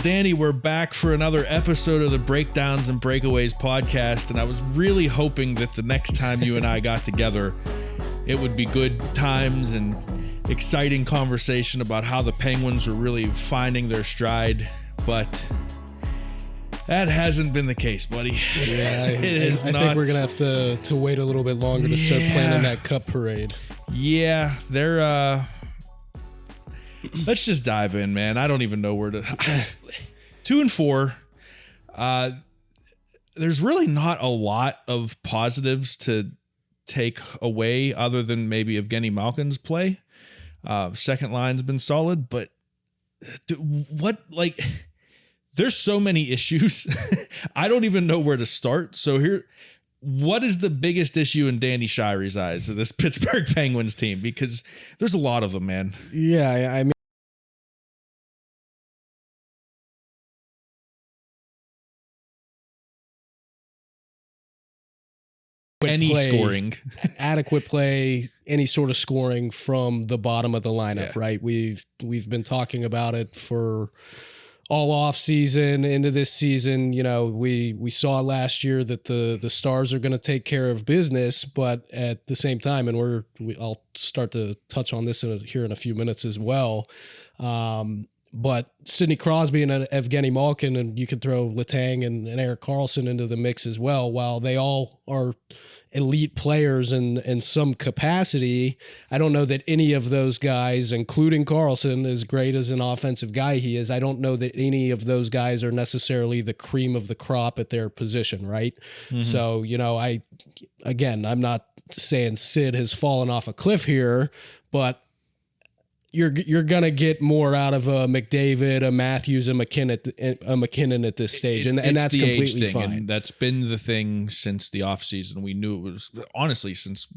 Danny, we're back for another episode of the Breakdowns and Breakaways podcast, and I was really hoping that the next time you and I got together, it would be good times and exciting conversation about how the Penguins are really finding their stride, but that hasn't been the case, buddy. Yeah, I think we're gonna have to wait a little bit longer to start planning that cup parade. Yeah, they're let's just dive in, man. I don't even know where to 2-4. There's really not a lot of positives to take away other than maybe Evgeny Malkin's play. Second line's been solid, but there's so many issues. I don't even know where to start. So here, what is the biggest issue in Danny Shirey's eyes of this Pittsburgh Penguins team? Because there's a lot of them, man. Yeah, I mean, scoring, adequate play, any sort of scoring from the bottom of the lineup, right? We've been talking about it for all off season into this season. You know, we saw last year that the Stars are going to take care of business, but at the same time, and I'll start to touch on this here in a few minutes as well. But Sidney Crosby and Evgeny Malkin, and you could throw Letang and Erik Karlsson into the mix as well. While they all are elite players in some capacity, I don't know that any of those guys, including Karlsson, as great as an offensive guy he is, I don't know that any of those guys are necessarily the cream of the crop at their position, right? Mm-hmm. So, you know, I'm not saying Sid has fallen off a cliff here, but you're gonna get more out of a McDavid, a Matthews, a McKinnon at this stage, and that's completely fine. And that's been the thing since the offseason. We knew it was, honestly, since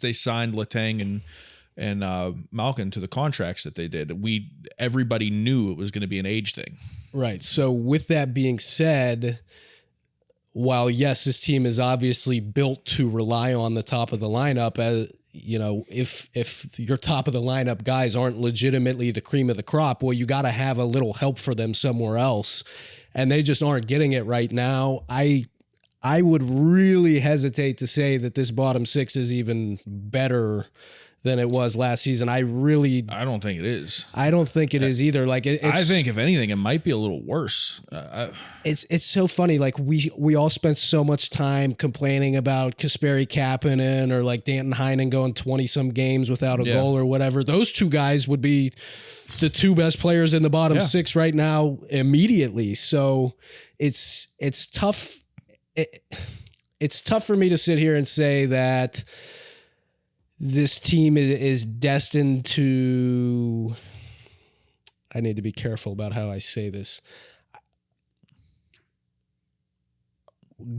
they signed Letang and Malkin to the contracts that they did. Everybody knew it was going to be an age thing. Right. So with that being said, while yes, this team is obviously built to rely on the top of the lineup, as you know, if your top of the lineup guys aren't legitimately the cream of the crop, well, you got to have a little help for them somewhere else, and they just aren't getting it right now. I would really hesitate to say that this bottom six is even better than it was last season. I don't think it is. I don't think it is either. Like I think if anything, it might be a little worse. It's so funny. Like we all spent so much time complaining about Kasperi Kapanen or like Danton Heinen going 20 some games without a goal or whatever. Those two guys would be the two best players in the bottom six right now immediately. So it's tough. It's tough for me to sit here and say that this team is destined to, I need to be careful about how I say this.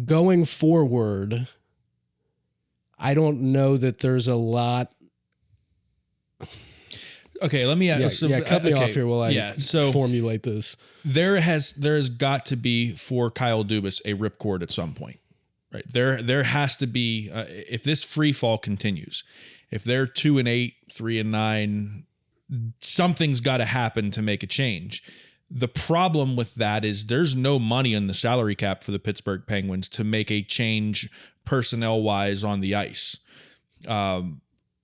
Going forward, I don't know that there's a lot. Okay, let me ask. Cut me off here while I formulate this. There has got to be, for Kyle Dubas, a ripcord at some point. Right. There has to be, if this free fall continues, if they're 2-8, 3-9, something's got to happen to make a change. The problem with that is there's no money on the salary cap for the Pittsburgh Penguins to make a change personnel-wise on the ice.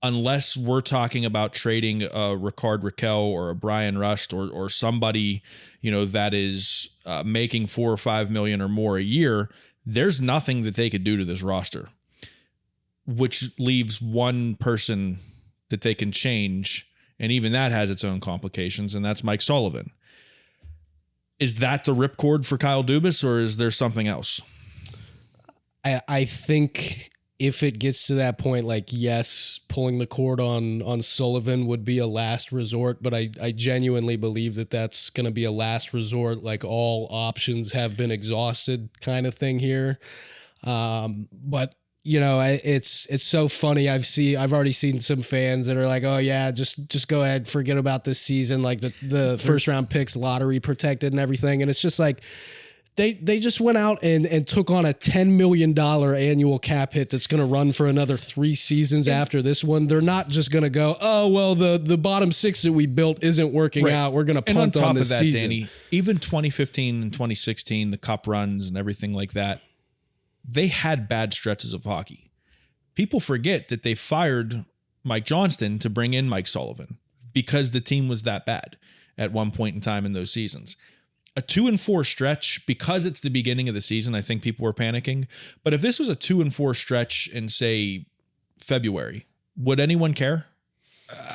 Unless we're talking about trading a Rickard Rakell or a Brian Rust or somebody, you know, that is making $4 or $5 million or more a year, there's nothing that they could do to this roster, which leaves one person that they can change, and even that has its own complications, and that's Mike Sullivan. Is that the ripcord for Kyle Dubas, or is there something else? I think if it gets to that point, like, yes, pulling the cord on Sullivan would be a last resort, but I genuinely believe that that's going to be a last resort, like all options have been exhausted kind of thing here. But you know, it's so funny. I've already seen some fans that are like, oh yeah, just go ahead, forget about this season. Like the first round picks, lottery protected and everything. And it's just like, They just went out and took on a $10 million annual cap hit that's going to run for another 3 seasons after this one. They're not just going to go, oh, well, the bottom 6 that we built isn't working out. We're going to punt on this season. Danny, even 2015 and 2016, the cup runs and everything like that, they had bad stretches of hockey. People forget that they fired Mike Johnston to bring in Mike Sullivan because the team was that bad at one point in time in those seasons. A 2-4 stretch, because it's the beginning of the season, I think people were panicking. But if this was a 2-4 stretch in, say, February, would anyone care?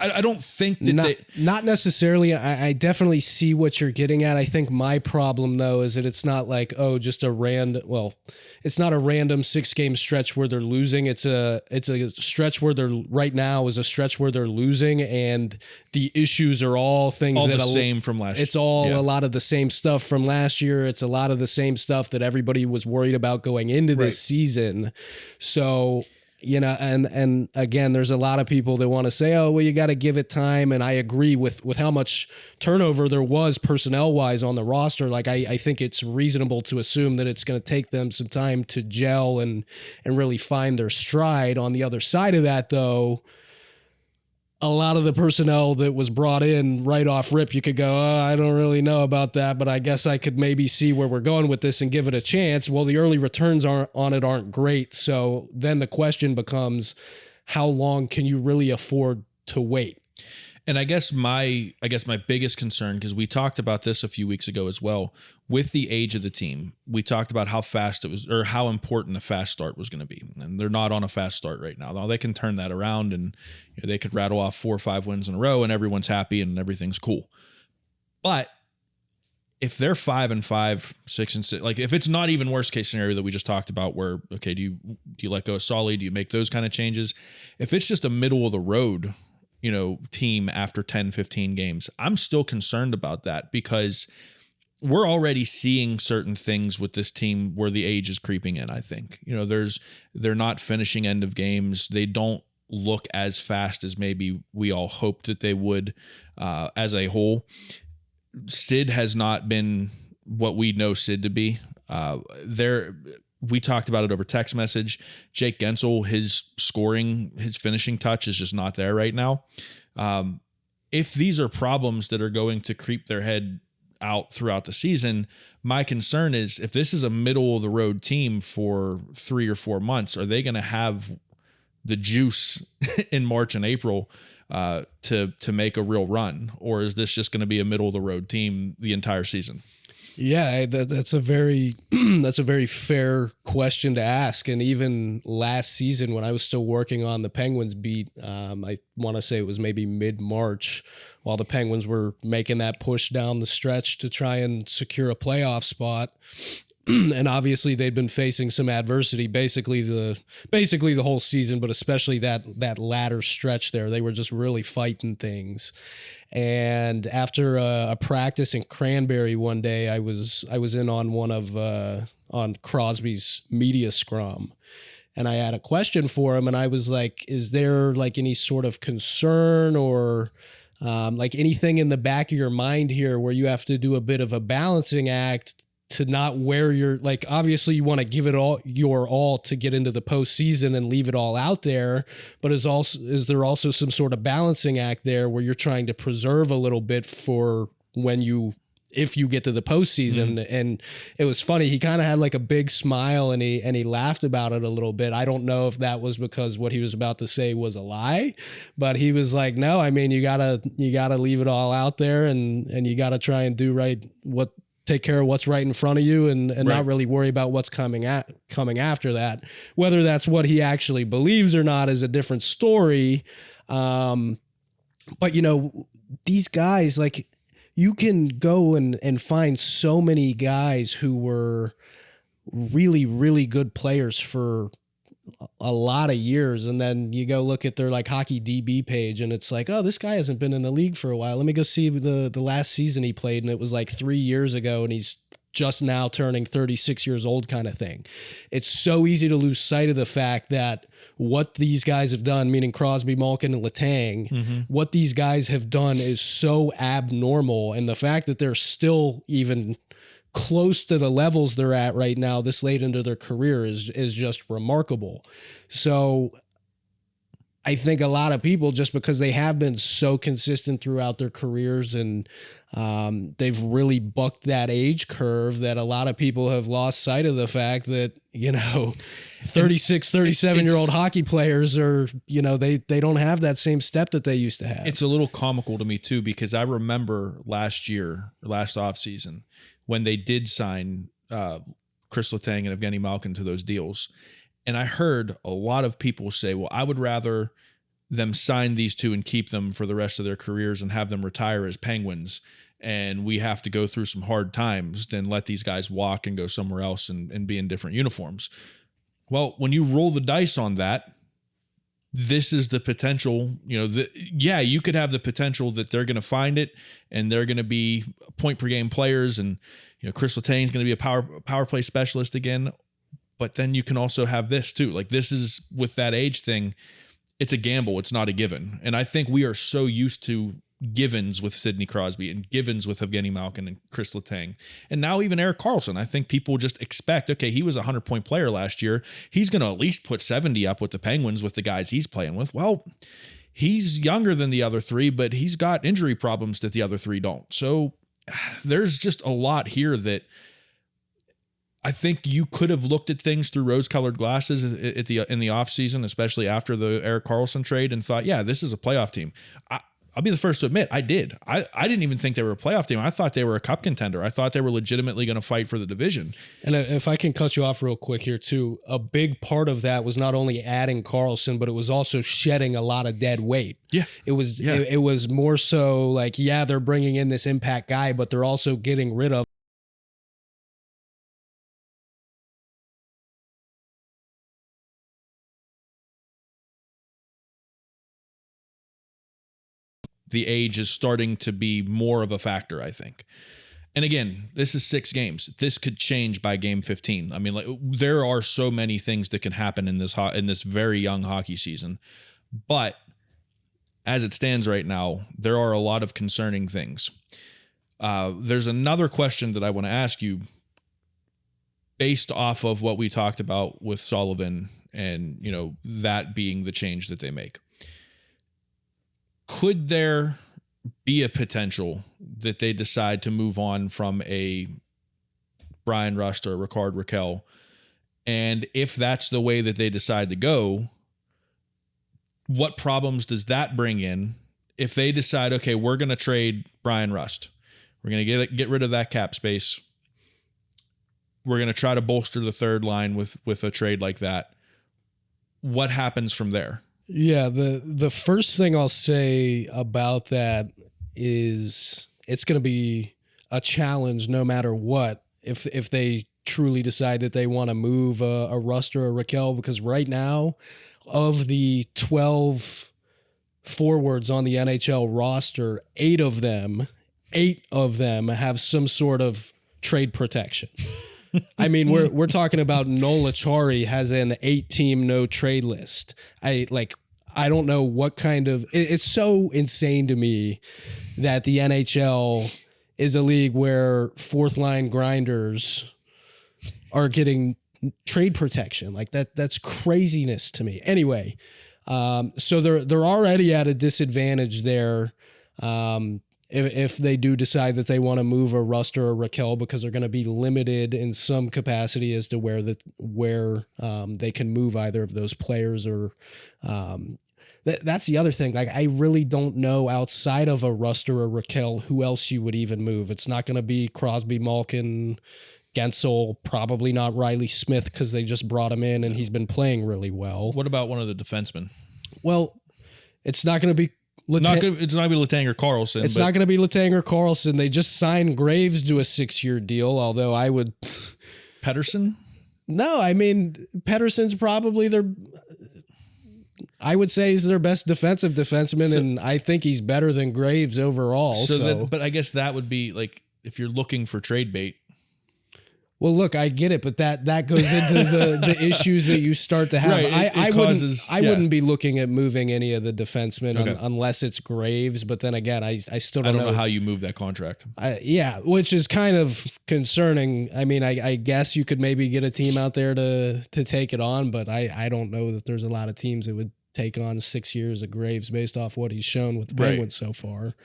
I don't think that not necessarily. I definitely see what you're getting at. I think my problem though is that it's not like, oh, just a random. Well, it's not a random 6-game stretch where they're losing. It's a stretch where they're right now is a stretch where they're losing, and the issues are all things all that the same from last year. It's all a lot of the same stuff from last year. It's a lot of the same stuff that everybody was worried about going into this season. So. And again, there's a lot of people that want to say, oh, well, you got to give it time. And I agree with how much turnover there was personnel wise on the roster. Like, I think it's reasonable to assume that it's going to take them some time to gel and really find their stride. On the other side of that, though, a lot of the personnel that was brought in right off rip, you could go, oh, I don't really know about that, but I guess I could maybe see where we're going with this and give it a chance. Well, the early returns aren't great. So then the question becomes, how long can you really afford to wait? And I guess my biggest concern, because we talked about this a few weeks ago as well, with the age of the team, we talked about how fast it was, or how important a fast start was going to be. And they're not on a fast start right now. Now they can turn that around, and they could rattle off 4 or 5 wins in a row and everyone's happy and everything's cool. But if they're 5-5, 6-6, like if it's not even worst case scenario that we just talked about, where, okay, do you let go of Solly? Do you make those kind of changes? If it's just a middle of the road, team after 10, 15 games, I'm still concerned about that, because we're already seeing certain things with this team where the age is creeping in. I think, they're not finishing end of games. They don't look as fast as maybe we all hoped that they would, as a whole. Sid has not been what we know Sid to be. We talked about it over text message. Jake Gensel, his scoring, his finishing touch is just not there right now. If these are problems that are going to creep their head out throughout the season, my concern is, if this is a middle of the road team for 3 or 4 months, are they going to have the juice in March and April to make a real run? Or is this just going to be a middle of the road team the entire season? Yeah, that's a very fair question to ask. And even last season, when I was still working on the Penguins beat, I want to say it was maybe mid-March, while the Penguins were making that push down the stretch to try and secure a playoff spot. And obviously they'd been facing some adversity basically the whole season, but especially that latter stretch there. They were just really fighting things. And after a practice in Cranberry one day, I was in on one of on Crosby's media scrum, and I had a question for him, and I was like, is there like any sort of concern or like anything in the back of your mind here where you have to do a bit of a balancing act to not wear your, like, obviously you want to give it your all to get into the postseason and leave it all out there, but is there also some sort of balancing act there where you're trying to preserve a little bit for if you get to the postseason? Mm-hmm. And it was funny. He kind of had like a big smile and he laughed about it a little bit. I don't know if that was because what he was about to say was a lie, but he was like, no, I mean, you gotta leave it all out there and you gotta try and do take care of what's right in front of you and right. Not really worry about what's coming after that. Whether that's what he actually believes or not is a different story. But these guys, like, you can go and find so many guys who were really, really good players for a lot of years, and then you go look at their like hockey DB page and it's like, oh, this guy hasn't been in the league for a while. Let me go see the last season he played, and it was like 3 years ago, and he's just now turning 36 years old kind of thing. It's so easy to lose sight of the fact that what these guys have done, meaning Crosby, Malkin, and Letang, mm-hmm. what these guys have done is so abnormal, and the fact that they're still even close to the levels they're at right now this late into their career is just remarkable. So I think a lot of people, just because they have been so consistent throughout their careers and they've really bucked that age curve, that a lot of people have lost sight of the fact that, 36, 37-year-old hockey players are, they don't have that same step that they used to have. It's a little comical to me too, because I remember last offseason, when they did sign Chris Letang and Evgeny Malkin to those deals. And I heard a lot of people say, well, I would rather them sign these two and keep them for the rest of their careers and have them retire as Penguins, and we have to go through some hard times, than let these guys walk and go somewhere else and be in different uniforms. Well, when you roll the dice on that, this is the potential, you could have the potential that they're going to find it and they're going to be point per game players, and Chris Letang is going to be a power play specialist again. But then you can also have this too. Like, this is, with that age thing, it's a gamble. It's not a given. And I think we are so used to givens with Sidney Crosby and givens with Evgeny Malkin and Chris Letang. And now even Erik Karlsson. I think people just expect, okay, he was a 100-point player last year. He's going to at least put 70 up with the Penguins with the guys he's playing with. Well, he's younger than the other three, but he's got injury problems that the other three don't. So there's just a lot here that I think you could have looked at things through rose-colored glasses in the offseason, especially after the Erik Karlsson trade, and thought, yeah, this is a playoff team. I'll be the first to admit, I did. I didn't even think they were a playoff team. I thought they were a cup contender. I thought they were legitimately going to fight for the division. And if I can cut you off real quick here too, a big part of that was not only adding Karlsson, but it was also shedding a lot of dead weight. Yeah. It was more so like, yeah, they're bringing in this impact guy, but they're also getting rid of the age is starting to be more of a factor, I think. And again, this is 6 games. This could change by game 15. I mean, there are so many things that can happen in this very young hockey season. But as it stands right now, there are a lot of concerning things. There's another question that I want to ask you based off of what we talked about with Sullivan and, that being the change that they make. Could there be a potential that they decide to move on from a Brian Rust or Rickard Rakell? And if that's the way that they decide to go, what problems does that bring in if they decide, okay, we're going to trade Brian Rust. We're going to get rid of that cap space. We're going to try to bolster the third line with a trade like that. What happens from there? Yeah, the first thing I'll say about that is it's going to be a challenge no matter what if they truly decide that they want to move a Rust or a Rakell, because right now, of the 12 forwards on the NHL roster, 8 of them have some sort of trade protection. I mean, we're talking about Nola Chari has an 8-team no trade list. I don't know what kind of, it's so insane to me that the NHL is a league where 4th line grinders are getting trade protection. Like that's craziness to me. Anyway, so they're already at a disadvantage there. If they do decide that they want to move a Rust or a Rakell, because they're going to be limited in some capacity as to where they can move either of those players, or that's the other thing. Like, I really don't know outside of a Rust or a Rakell who else you would even move. It's not going to be Crosby, Malkin, Kessel, probably not Riley Smith, because they just brought him in and he's been playing really well. What about one of the defensemen? Well, it's not going to be it's not going to be Letang or Karlsson. It's not going to be Letang or Karlsson. They just signed Graves to a 6-year deal, although I would... Pedersen? No, I mean, Pedersen's probably I would say he's their best defensive defenseman, and I think he's better than Graves overall. But I guess that would be, like, if you're looking for trade bait. Well, look, I get it, but that goes into the issues that you start to have. Right, I wouldn't be looking at moving any of the defensemen unless it's Graves. But then again, I still don't know how you move that contract. Which is kind of concerning. I mean, I guess you could maybe get a team out there to take it on, but I don't know that there's a lot of teams that would take on 6 years of Graves based off what he's shown with the Penguins so far.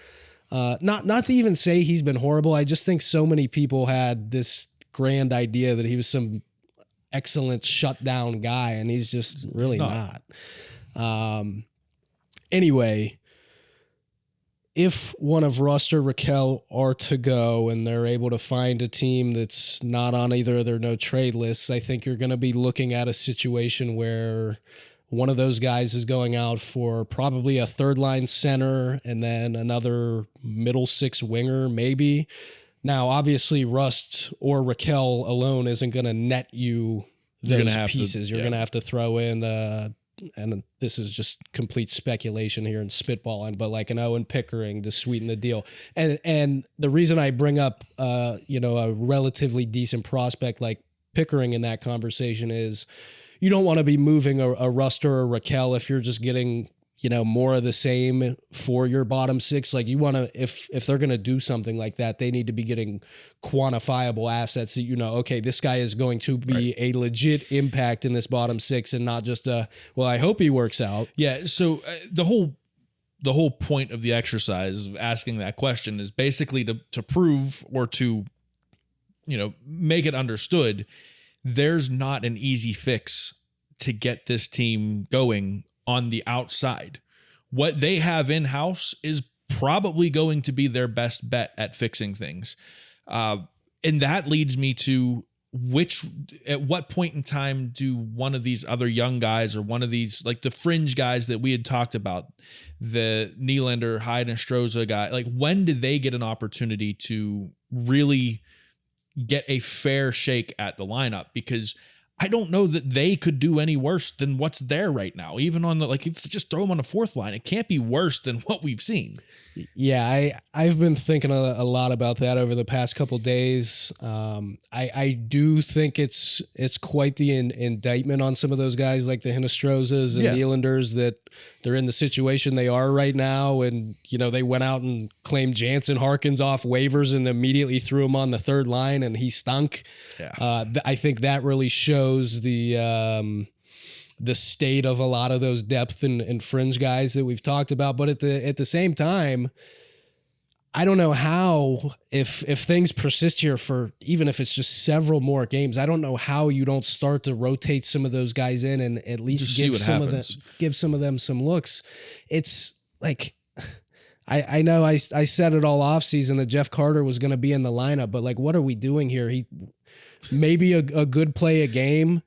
Not to even say he's been horrible. I just think so many people had this grand idea that he was some excellent shutdown guy, and he's just really not. Anyway, if one of Rust or Raquel are to go and they're able to find a team that's not on either of their no trade lists, I think you're going to be looking at a situation where one of those guys is going out for probably a third line center and then another middle six winger, maybe. Now, obviously, Rust or Raquel alone isn't going to net you those pieces. You're going to have to throw in, and this is just complete speculation here and spitballing, but like an Owen Pickering to sweeten the deal. And the reason I bring up, a relatively decent prospect like Pickering in that conversation is you don't want to be moving a Rust or a Raquel if you're just getting more of the same for your bottom six. Like you want to, if they're going to do something like that, they need to be getting quantifiable assets that, okay, this guy is going to be a legit impact in this bottom six and not just I hope he works out. Yeah. So the whole point of the exercise of asking that question is basically to prove or to, make it understood. There's not an easy fix to get this team going on the outside. What they have in-house is probably going to be their best bet at fixing things. And that leads me to at what point in time do one of these other young guys or one of these, like the fringe guys that we had talked about, the Nylander, Hyde, and Stroza guy, like when did they get an opportunity to really get a fair shake at the lineup? Because I don't know that they could do any worse than what's there right now. Even on if just throw them on the fourth line, it can't be worse than what we've seen. Yeah, I've been thinking a lot about that over the past couple days. I do think it's quite the indictment on some of those guys like the Hinestrozas and Nylanders that they're in the situation they are right now. And, they went out and claimed Jansen Harkins off waivers and immediately threw him on the third line and he stunk. Yeah. I think that really shows the state of a lot of those depth and fringe guys that we've talked about. But at the same time, I don't know how, if things persist here for, even if it's just several more games, I don't know how you don't start to rotate some of those guys in and at least give some of them some looks. It's like, I know I said it all off season that Jeff Carter was going to be in the lineup, but like, what are we doing here? He maybe a good play a game.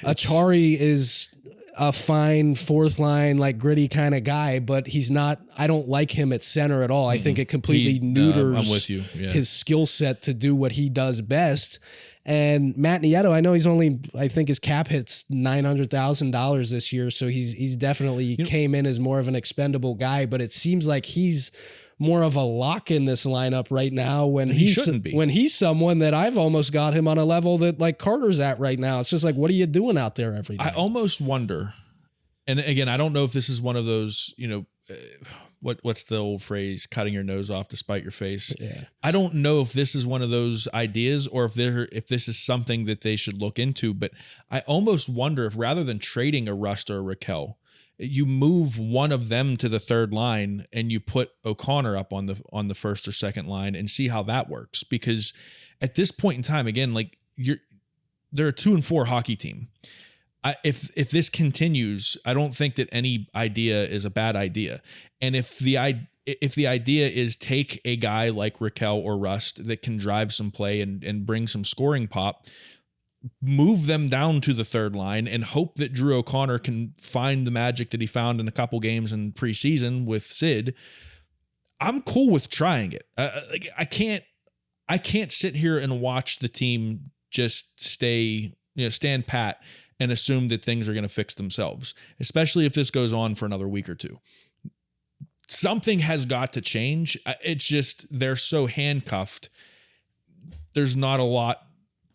Achari is a fine fourth line, like gritty kind of guy, but he's not, I don't like him at center at all. I think it completely neuters I'm with you. Yeah. His skill set to do what he does best. And Matt Nieto, I know he's only, I think his cap hits $900,000 this year. So he's definitely came in as more of an expendable guy, but it seems like he's more of a lock in this lineup right now when he's someone that I've almost got him on a level that like Carter's at right now. It's just like, what are you doing out there every day? I almost wonder, and again, I don't know if this is one of those, what's the old phrase, cutting your nose off to spite your face. Yeah. I don't know if this is one of those ideas or if this is something that they should look into, but I almost wonder if rather than trading a Rust or a Raquel, you move one of them to the third line and you put O'Connor up on the first or second line and see how that works. Because at this point in time, again, like they're a 2-4 hockey team. If this continues, I don't think that any idea is a bad idea. And if the idea is take a guy like Raquel or Rust that can drive some play and bring some scoring pop, move them down to the third line and hope that Drew O'Connor can find the magic that he found in a couple games in preseason with Sid, I'm cool with trying it. I can't sit here and watch the team just stand pat and assume that things are going to fix themselves, especially if this goes on for another week or two. Something has got to change. It's just they're so handcuffed. There's not a lot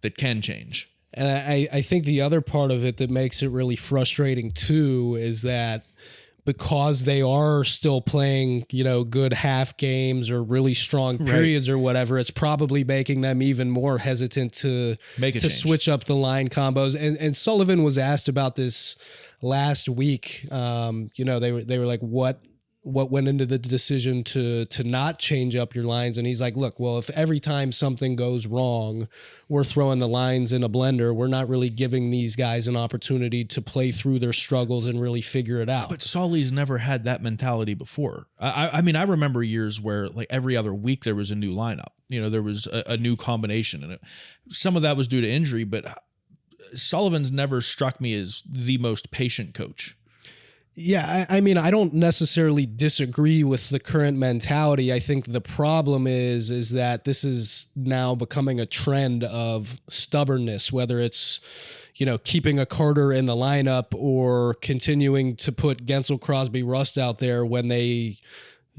that can change. And I think the other part of it that makes it really frustrating too is that because they are still playing, good half games or really strong periods or whatever, it's probably making them even more hesitant to switch up the line combos. And Sullivan was asked about this last week. They were like, what went into the decision to not change up your lines? And he's like, look, well, if every time something goes wrong, we're throwing the lines in a blender, we're not really giving these guys an opportunity to play through their struggles and really figure it out. But Sully's never had that mentality before. I mean, I remember years where like every other week there was a new lineup. There was a new combination, and some of that was due to injury, but Sullivan's never struck me as the most patient coach. Yeah, I mean, I don't necessarily disagree with the current mentality. I think the problem is that this is now becoming a trend of stubbornness, whether it's, keeping a Carter in the lineup or continuing to put Gensel, Crosby, Rust out there when they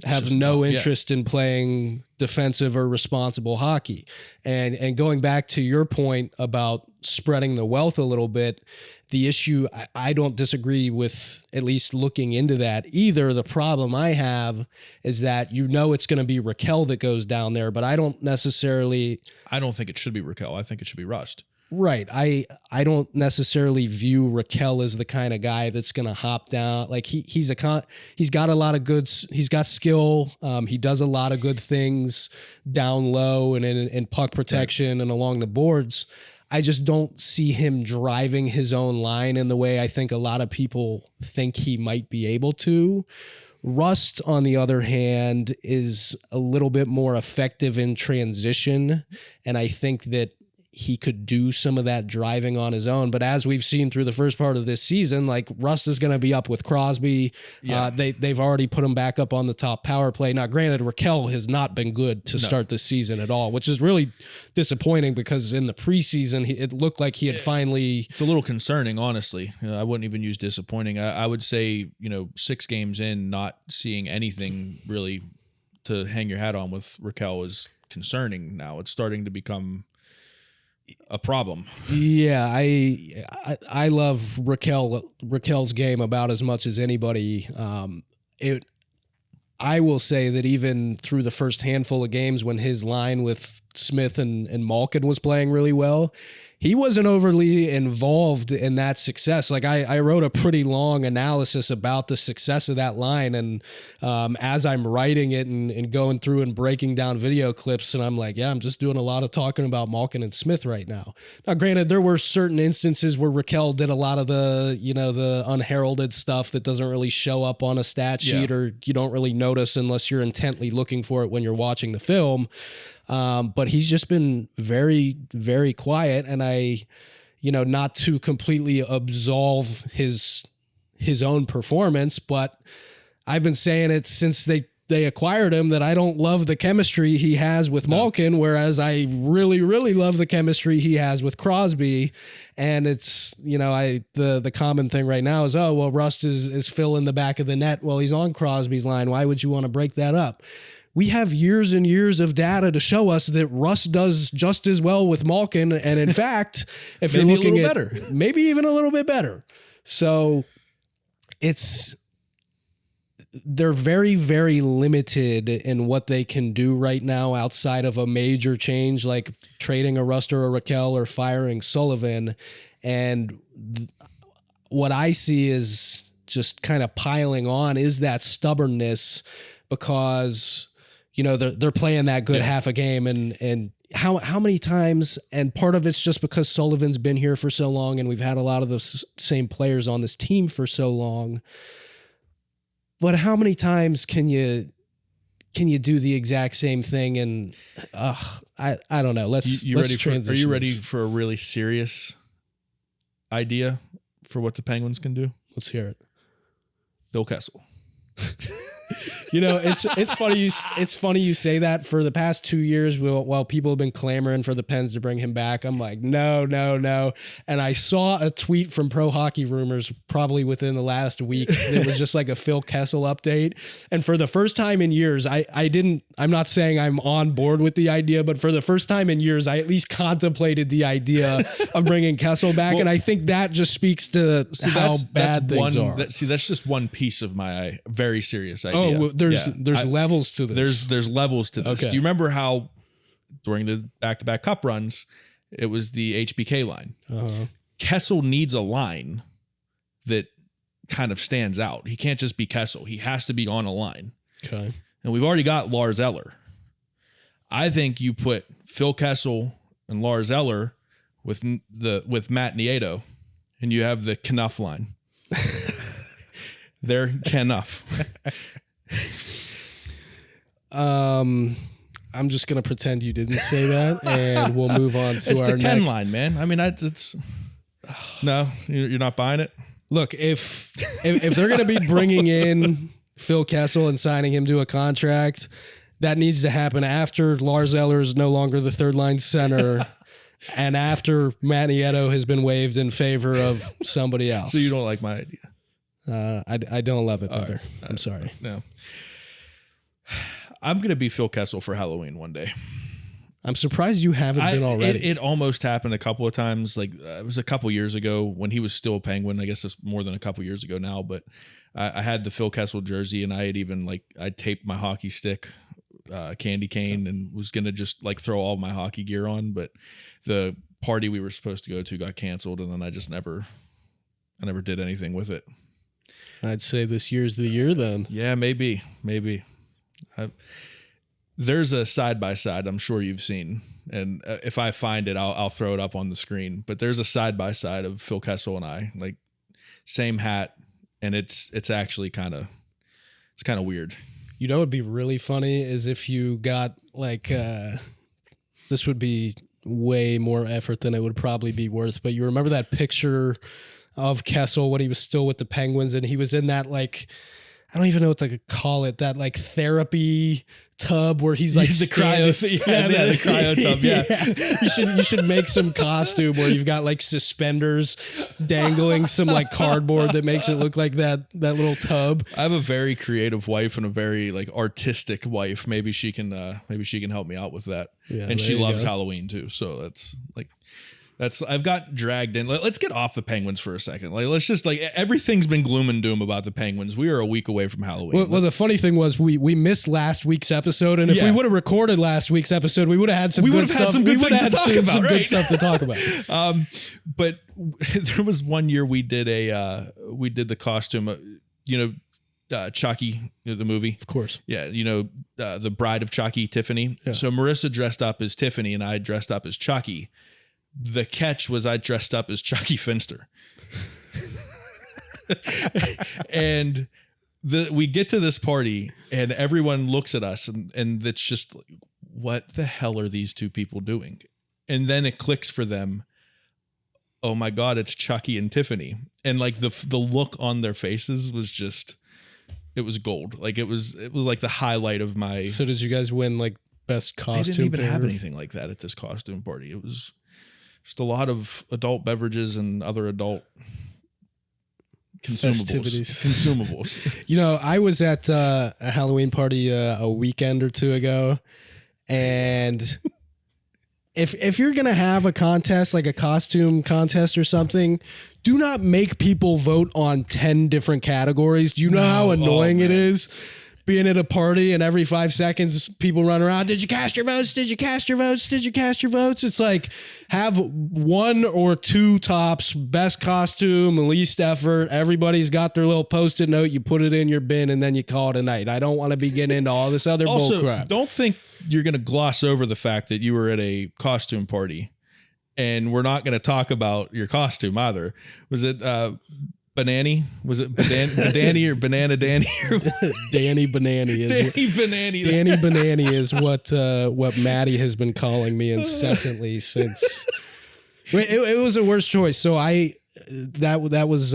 have no interest in playing defensive or responsible hockey. And going back to your point about spreading the wealth a little bit, the issue, I don't disagree with at least looking into that either. The problem I have is that it's going to be Raquel that goes down there, but I don't think it should be Raquel. I think it should be Rust. Right. I don't necessarily view Raquel as the kind of guy that's going to hop down. Like he's got a lot of goods. He's got skill. He does a lot of good things down low and in puck protection and along the boards. I just don't see him driving his own line in the way I think a lot of people think he might be able to. Rust, on the other hand, is a little bit more effective in transition, and I think that he could do some of that driving on his own. But as we've seen through the first part of this season, like Rust is going to be up with Crosby. Yeah. They've already put him back up on the top power play. Now, granted, Raquel has not been good to start the season at all, which is really disappointing because in the preseason, it looked like he had finally... It's a little concerning, honestly. I wouldn't even use disappointing. I would say, 6 games in, not seeing anything really to hang your hat on with Raquel is concerning now. It's starting to become a problem. Yeah, I love Raquel's game about as much as anybody. I will say that even through the first handful of games when his line with Smith and Malkin was playing really well, he wasn't overly involved in that success. Like I wrote a pretty long analysis about the success of that line. And as I'm writing it and going through and breaking down video clips, and I'm like, I'm just doing a lot of talking about Malkin and Smith right now. Now, granted, there were certain instances where Raquel did a lot of the unheralded stuff that doesn't really show up on a stat sheet or you don't really notice unless you're intently looking for it when you're watching the film. But he's just been very, very quiet, and not to completely absolve his own performance, but I've been saying it since they acquired him that I don't love the chemistry he has with Malkin, whereas I really, really love the chemistry he has with Crosby. And it's, the common thing right now is, Rust is filling the back of the net while he's on Crosby's line. Why would you want to break that up? We have years and years of data to show us that Russ does just as well with Malkin. And in fact, if you're looking at better, maybe even a little bit better. So they're very, very limited in what they can do right now outside of a major change, like trading a Rust or a Raquel or firing Sullivan. And what I see is just kind of piling on is that stubbornness because they're playing that good half a game and how many times, and part of it's just because Sullivan's been here for so long and we've had a lot of the same players on this team for so long. But how many times can you do the exact same thing? And I don't know. Let's transition. Are you ready for a really serious idea for what the Penguins can do? Let's hear it. Phil Kessel. It's funny you say that. For the past 2 years, while people have been clamoring for the Pens to bring him back, I'm like, no. And I saw a tweet from Pro Hockey Rumors probably within the last week. It was just like a Phil Kessel update. And for the first time in years, I'm not saying I'm on board with the idea, but for the first time in years, I at least contemplated the idea of bringing Kessel back. And I think that just speaks to how bad things are. That's just one piece of my very serious idea. Oh, there's levels to this. There's levels to this. Okay. Do you remember how during the back-to-back cup runs, it was the HBK line? Uh-huh. Kessel needs a line that kind of stands out. He can't just be Kessel. He has to be on a line. Okay. And we've already got Lars Eller. I think you put Phil Kessel and Lars Eller with Matt Nieto, and you have the Knuff line. They're Knuff. I'm just gonna pretend you didn't say that, and we'll move on to it's our the Ken line, man. I mean, no, you're not buying it. Look, if they're gonna be bringing in Phil Kessel and signing him to a contract, that needs to happen after Lars Eller is no longer the third line center, and after Matt Nieto has been waived in favor of somebody else. So you don't like my idea? I don't love it, brother. Right. I'm sorry. No. I'm going to be Phil Kessel for Halloween one day. I'm surprised you haven't been already. It almost happened a couple of times. Like it was a couple years ago when he was still a Penguin. I guess it's more than a couple years ago now, but I had the Phil Kessel jersey, and I had even I taped my hockey stick, candy cane, and was going to just throw all my hockey gear on. But the party we were supposed to go to got canceled, and then I never did anything with it. I'd say this year's the year then. Yeah, maybe. There's a side-by-side I'm sure you've seen. And if I find it, I'll throw it up on the screen. But there's a side-by-side of Phil Kessel and I, same hat. And it's actually kind of weird. You know, what'd be really funny is if you got this would be way more effort than it would probably be worth. But you remember that picture of Kessel when he was still with the Penguins, and he was in that I don't even know what to call it, that therapy tub where he's the cryo, the cryo tub. Yeah. You should make some costume where you've got suspenders dangling some cardboard that makes it look like that little tub. I have a very creative wife and a very artistic wife. Maybe she can help me out with that. Yeah, and she loves Halloween too. So I've got dragged in. Let's get off the Penguins for a second. Let's just everything's been gloom and doom about the Penguins. We are a week away from Halloween. Well, the funny thing was we missed last week's episode, and if we would have recorded last week's episode, we would have had some good stuff. Good stuff to talk about. But there was one year we did the costume. Chucky, the movie, of course. Yeah, the Bride of Chucky, Tiffany. Yeah. So Marissa dressed up as Tiffany, and I dressed up as Chucky. The catch was I dressed up as Chucky Finster. And we get to this party and everyone looks at us and it's just what the hell are these two people doing? And then it clicks for them. Oh my God, it's Chucky and Tiffany. And the look on their faces was just, it was gold. It was the highlight of my. So did you guys win best costume? I didn't even have anything like that at this costume party. It was just a lot of adult beverages and other adult consumables. I was at a Halloween party a weekend or two ago, and if you're gonna have a contest, a costume contest or something, do not make people vote on 10 different categories. Do you know how annoying it is? Being at a party and every 5 seconds people run around. Did you cast your votes? Did you cast your votes? Did you cast your votes? It's have 1 or 2 tops, best costume, least effort. Everybody's got their little Post-it note. You put it in your bin and then you call it a night. I don't want to be getting into all this other bull crap. Don't think you're going to gloss over the fact that you were at a costume party and we're not going to talk about your costume either. Was it, Banani? Was it Danny or Banana Danny? Danny Banani is Danny Banani. Danny Banani is what Maddie has been calling me incessantly since. It was a worse choice. So that was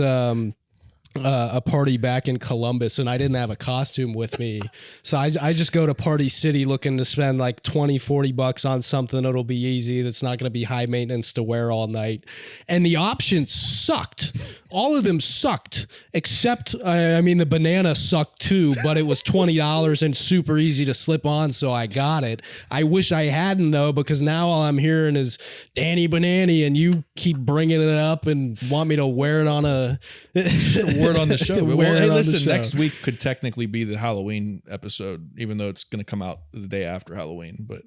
a party back in Columbus and I didn't have a costume with me. So I just go to Party City looking to spend like $20-$40 on something that'll be easy, that's not going to be high maintenance to wear all night. And the options sucked. All of them sucked, except, I mean, the banana sucked too, but it was $20 and super easy to slip on, so I got it. I wish I hadn't, though, because now all I'm hearing is Danny Banani, and you keep bringing it up and want me to wear it on a... word on the show. Well, hey, listen, show. Next week could technically be the Halloween episode, even though it's going to come out the day after Halloween, but...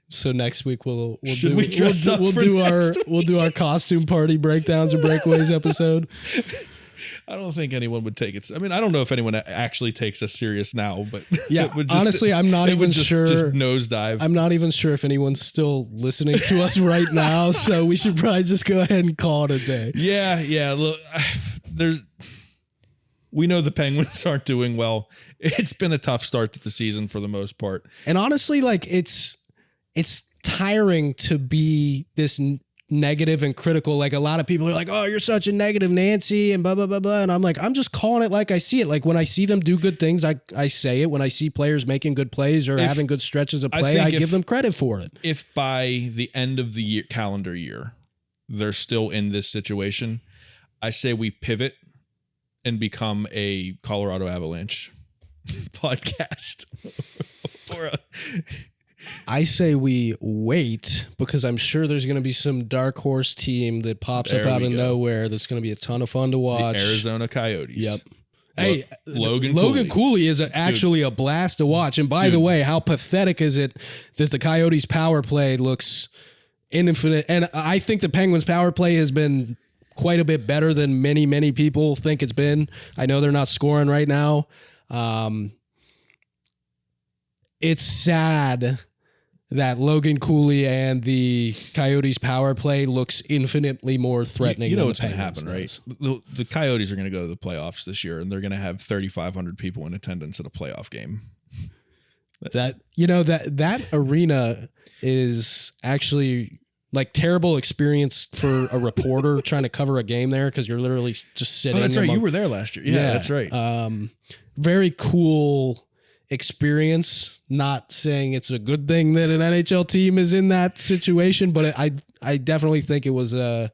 So next week we'll do our costume party breakdowns and breakaways episode. I don't think anyone would take it. I mean, I don't know if anyone actually takes us serious now, but yeah, honestly, I'm not even sure. Just nosedive. I'm not even sure if anyone's still listening to us right now. So we should probably just go ahead and call it a day. Yeah. Look, we know the Penguins aren't doing well. It's been a tough start to the season for the most part, and honestly, like it's tiring to be this negative and critical. Like a lot of people are like, oh, you're such a negative Nancy and blah, blah, blah, blah. And I'm like, I'm just calling it like I see it. Like when I see them do good things, I say it. When I see players making good plays or having good stretches of play, I give them credit for it. If by the end of the calendar year, they're still in this situation, I say we pivot and become a Colorado Avalanche podcast. I say we wait, because I'm sure there's going to be some dark horse team that pops up out of nowhere that's going to be a ton of fun to watch. The Arizona Coyotes. Yep. Hey, Logan Cooley is actually a blast to watch. And by the way, how pathetic is it that the Coyotes power play looks infinite? And I think the Penguins power play has been quite a bit better than many people think it's been. I know they're not scoring right now. It's sad that Logan Cooley and the Coyotes power play looks infinitely more threatening. You know what's going to happen, right? The Coyotes are going to go to the playoffs this year, and they're going to have 3,500 people in attendance at a playoff game. That arena is actually like terrible experience for a reporter trying to cover a game there, because you're literally just sitting. Oh, that's right. You were there last year. Yeah, that's right. Very cool experience. Not saying it's a good thing that an NHL team is in that situation, but I definitely think it was a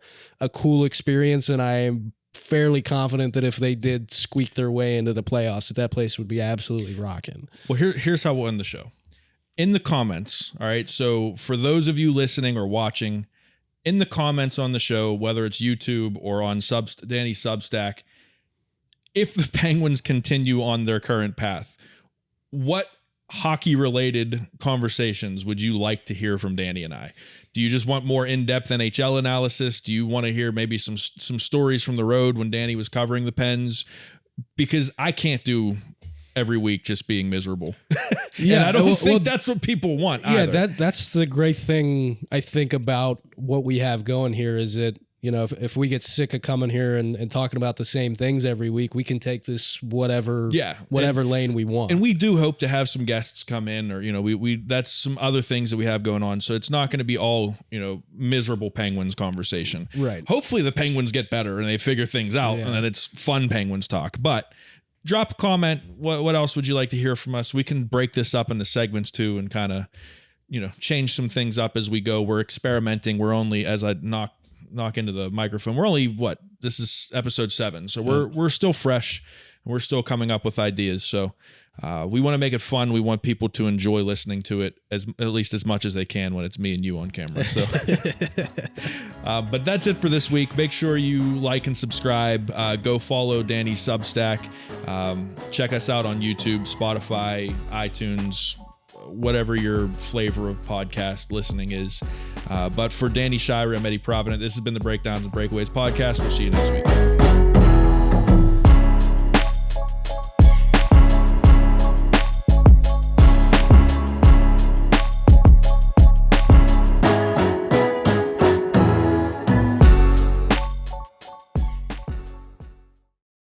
cool experience, and I am fairly confident that if they did squeak their way into the playoffs, that place would be absolutely rocking. Well, here's how we'll end the show. In the comments, all right? So for those of you listening or watching, in the comments on the show, whether it's YouTube or on Danny's Substack, if the Penguins continue on their current path, what hockey-related conversations would you like to hear from Danny and I? Do you just want more in-depth NHL analysis? Do you want to hear maybe some stories from the road when Danny was covering the Pens? Because I can't do every week just being miserable. Yeah, and I don't think that's what people want either. Yeah, that's the great thing I think about what we have going here, is that, you know, if we get sick of coming here and talking about the same things every week, we can take this whatever lane we want. And we do hope to have some guests come in, or, you know, we that's some other things that we have going on. So it's not going to be all, you know, miserable Penguins conversation. Right. Hopefully the Penguins get better and they figure things out, and then it's fun Penguins talk. But drop a comment. What else would you like to hear from us? We can break this up into segments too, and kind of, you know, change some things up as we go. We're experimenting. We're only, as I knock into the microphone, we're only this is episode 7, so we're still fresh, and we're still coming up with ideas. So we want to make it fun. We want people to enjoy listening to it at least as much as they can when it's me and you on camera. So but that's it for this week. Make sure you like and subscribe. Go follow Danny's Substack. Check us out on YouTube, Spotify, iTunes, whatever your flavor of podcast listening is. But for Danny Shirey, I'm Eddie Provident. This has been the Breakdowns and Breakaways podcast. We'll see you next week.